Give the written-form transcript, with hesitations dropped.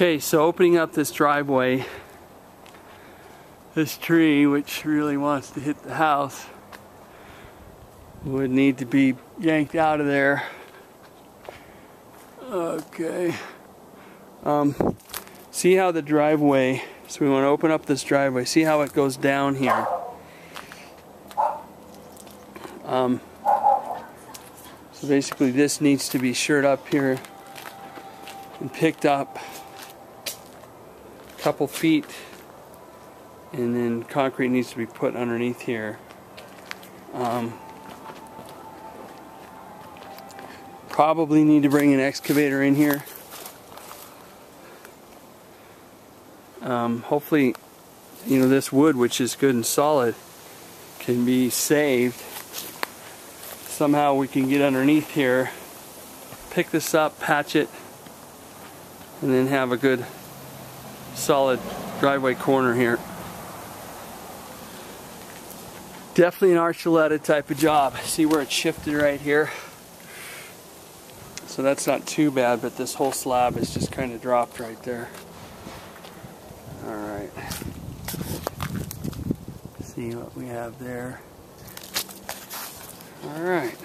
Okay, so opening up this driveway, this tree, which really wants to hit the house, would need to be yanked out of there. Okay. See how the driveway, so we want to open up this driveway, see how it goes down here. So basically this needs to be shored up here and picked up a couple feet, and then concrete needs to be put underneath here. Probably need to bring an excavator in here. Hopefully, you know, this wood, which is good and solid, can be saved. Somehow we can get underneath here, pick this up, patch it, and then have a good solid driveway corner here. Definitely an archuleta type of job. See where it's shifted right here? So that's not too bad, but this whole slab is just kind of dropped right there. Alright. See what we have there. Alright.